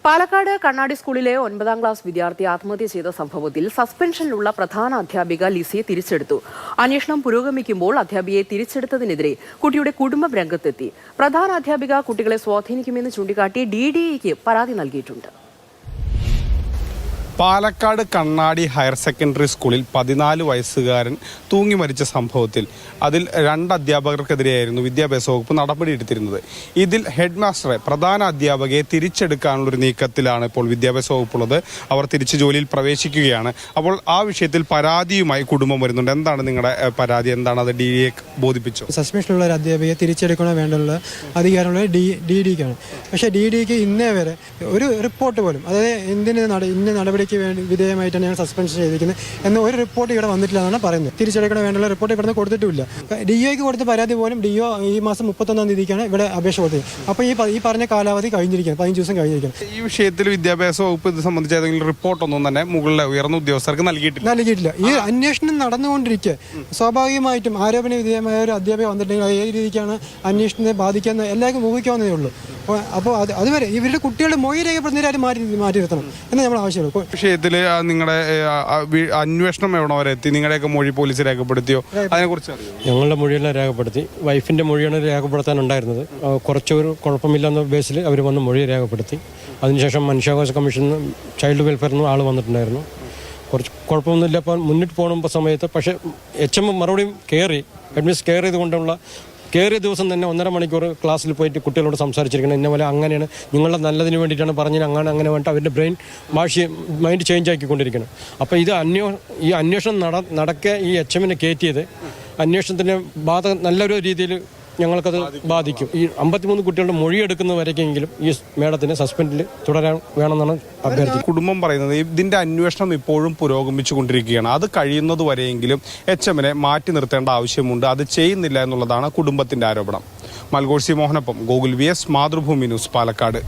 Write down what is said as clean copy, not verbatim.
പാലക്കാട് കണ്ണാടി സ്കൂളിലെ 9ാം ക്ലാസ് വിദ്യാർത്ഥി ആത്മഹത്യ ചെയ്ത സംഭവത്തിൽ സസ്പെൻഷനിലുള്ള പ്രധാന അധ്യാപിക ലിസിയെ തിരിച്ചെടുത്തു. അന്വേഷണം പുരോഗമിക്കുമ്പോൾ അധ്യാപികയെ തിരിച്ചെടുത്തതിനെതിരെ കുട്ടിയുടെ കുടുംബം രംഗത്തെത്തി. പ്രധാന അധ്യാപിക കുട്ടികളെ സ്വാധീനിക്കുമെന്ന് ചൂണ്ടിക്കാട്ടി DDEക്ക് പരാതി നൽകിയിട്ടുണ്ട്. പാലക്കാട് കണ്ണാടി ഹയർ സെക്കൻഡറി സ്കൂളിൽ 14 വയസ്സുകാരൻ തൂങ്ങി മരിച്ച സംഭവത്തിൽ അതിൽ 2 അധ്യാപകർക്കെതിരെയായിരുന്നു വിദ്യാഭ്യാസ വകുപ്പ് നടപടിയെടുത്തിരുന്നത്. ഇതിൽ ഹെഡ് മാസ്റ്ററെ, പ്രധാന അധ്യാപകയെ തിരിച്ചെടുക്കാനുള്ളൊരു നീക്കത്തിലാണ് ഇപ്പോൾ വിദ്യാഭ്യാസ വകുപ്പുള്ളത്. അവർ തിരിച്ച് ജോലിയിൽ പ്രവേശിക്കുകയാണ്. അപ്പോൾ ആ വിഷയത്തിൽ പരാതിയുമായി കുടുംബം വരുന്നുണ്ട്. എന്താണ് നിങ്ങളുടെ പരാതി? എന്താണ് അത് DDE ബോധിപ്പിച്ചു? സസ്പെൻഷനുള്ള ഒരു അധ്യാപകയെ തിരിച്ചെടുക്കണോ വേണ്ടുള്ള അധികാരമുള്ള DDEക്കാണ്. പക്ഷേ DDEക്ക് ഇന്നേ വരെ ഒരു റിപ്പോർട്ട് പോലും, അതായത് ഇന്ന നടപടി വിധേയമായിട്ടാണ് ഞങ്ങൾ സസ്പെൻഷൻ ചെയ്തിരിക്കുന്നത് എന്ന് ഒരു റിപ്പോർട്ട് ഇവിടെ വന്നിട്ടില്ല എന്നാണ് പറയുന്നത്. തിരിച്ചെടുക്കണം വേണ്ടുള്ള റിപ്പോർട്ട് ഇവിടെ കൊടുത്തിട്ടില്ല. DOക്ക് കൊടുത്ത പരാതി പോലും DO ഈ മാസം 31-ാം തീയതിക്കാണ് ഇവിടെ അപേക്ഷ കൊടുത്തത്. അപ്പോൾ ഈ പറഞ്ഞ കാലാവധി കഴിഞ്ഞിരിക്കുകയാണ്, 15 ദിവസം കഴിഞ്ഞിരിക്കുകയാണ്. ഈ വിഷയത്തിൽ വിദ്യാഭ്യാസ വകുപ്പ് ഇത് സംബന്ധിച്ച് ഏതെങ്കിലും റിപ്പോർട്ടൊന്നും തന്നെ മുകളിലെ ഉയർന്ന ഉദ്യോഗസ്ഥർക്ക് നൽകിയിട്ടില്ല. ഈ അന്വേഷണം നടന്നുകൊണ്ടിരിക്കുക. സ്വാഭാവികമായിട്ടും ആരോപണ വിധേയമായ ഒരു അധ്യാപകം വന്നിട്ടുണ്ടെങ്കിൽ അത് ഏത് രീതിക്കാണ് അന്വേഷണത്തെ ബാധിക്കാമെന്ന് എല്ലാവർക്കും ഊഹിക്കാവുന്നതേ ഉള്ളൂ. അപ്പോൾ അതുവരെ ഇവരുടെ കുട്ടികളുടെ മൊഴി രേഖപ്പെടുന്നവരാരും മാറ്റി നിർത്തണം എന്ന് നമ്മൾ ആവശ്യമുള്ളൂ. വിഷയത്തിൽ നിങ്ങളുടെ അന്വേഷണം എവിടെ വരെ എത്തി? നിങ്ങളുടെയൊക്കെ മൊഴി പോലീസ് രേഖപ്പെടുത്തിയോ? അതിനെക്കുറിച്ച് ഞങ്ങളുടെ മൊഴിയെല്ലാം രേഖപ്പെടുത്തി. വൈഫിൻ്റെ മൊഴിയാണ് രേഖപ്പെടുത്താനുണ്ടായിരുന്നത്. കുറച്ചൊരു കുഴപ്പമില്ലെന്ന ബേസിൽ അവർ വന്ന് മൊഴി രേഖപ്പെടുത്തി. അതിനുശേഷം മനുഷ്യാവകാശ കമ്മീഷനിൽ ചൈൽഡ് വെൽഫെയറിൽ നിന്ന് ആൾ വന്നിട്ടുണ്ടായിരുന്നു. കുറച്ച് കുഴപ്പമൊന്നുമില്ല. അപ്പോൾ മുന്നിട്ട് പോകുമ്പോൾ സമയത്ത് പക്ഷേ HM മറുപടിയും ഹെഡ്മിസ് കെയർ ചെയ്തുകൊണ്ടുള്ള കയറിയ ദിവസം തന്നെ 1.5 മണിക്കൂർ ക്ലാസ്സിൽ പോയിട്ട് കുട്ടികളോട് സംസാരിച്ചിരിക്കണം. ഇന്ന പോലെ അങ്ങനെയാണ്, നിങ്ങളുടെ നല്ലതിന് വേണ്ടിയിട്ടാണ് പറഞ്ഞത്, അങ്ങനെ വേണ്ട അവരുടെ ബ്രെയിൻ മൈൻഡ് ചേഞ്ച് ആക്കിക്കൊണ്ടിരിക്കണം. അപ്പോൾ ഈ അന്വേഷണം നടക്കെ ഈ HMനെ കയറ്റിയത് അന്വേഷണത്തിൻ്റെ നല്ലൊരു രീതിയിൽ ഞങ്ങൾക്കത് ബാധിക്കും. ഈ 53 കുട്ടികളുടെ മൊഴിയെടുക്കുന്നവരേക്കെങ്കിലും ഈ മേഡത്തിന് സസ്പെൻഡിൽ തുടരാൻ വേണമെന്നാണ് അഭ്യർത്ഥിക്കുന്നത്. കുടുംബം പറയുന്നത് ഇതിന്റെ അന്വേഷണം ഇപ്പോഴും പുരോഗമിച്ചുകൊണ്ടിരിക്കുകയാണ്. അത് കഴിയുന്നത് വരെയെങ്കിലും HMനെ മാറ്റി നിർത്തേണ്ട ആവശ്യമുണ്ട്. അത് ചെയ്യുന്നില്ല എന്നുള്ളതാണ് കുടുംബത്തിന്റെ ആരോപണം. മൽഗോഴ്സി മോഹനൊപ്പം ഗോകുൽ VS, മാതൃഭൂമി ന്യൂസ്, പാലക്കാട്.